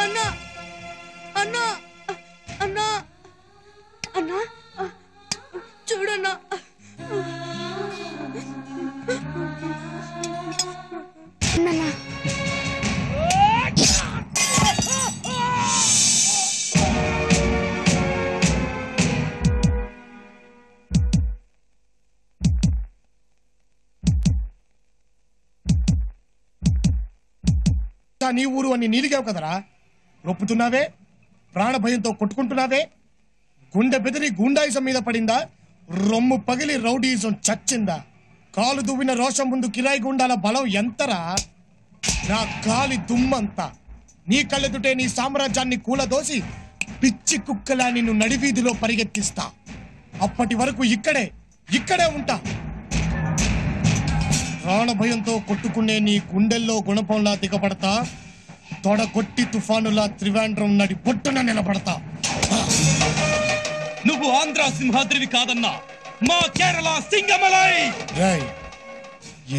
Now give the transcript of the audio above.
అన్నా అన్నా అన్నా అన్నా చూడన్నా అన్నా నీ ఊరు అని నీలిగావు కదరా, రొప్పుతున్నావే, ప్రాణ భయంతో కొట్టుకుంటున్నావే. గుండె బెదిరి గుండాయిజం మీద పడిందా, రొమ్ము పగిలి రౌడీజం చచ్చిందా? కాలు దువ్విన రోషం ముందు కిరాయి గుండాల బలం ఎంతరా? నా గాలి దుమ్మంతా. నీ కళ్ళెదుటే నీ సామ్రాజ్యాన్ని కూలదోసి పిచ్చి కుక్కలా నిన్ను నడివీధిలో పరిగెత్తిస్తా. అప్పటి వరకు ఇక్కడే ఉంటా. ప్రాణభయంతో కొట్టుకునే నీ గుండెల్లో గుణపంలా దిగబడతా. తొడగొట్టి తుఫానులా త్రివేంద్రం నడి బొట్టున నిలబడతా. నువ్వు ఆంధ్ర సింహాద్రివి కాదన్నా, మా కేరళ సింగమలై.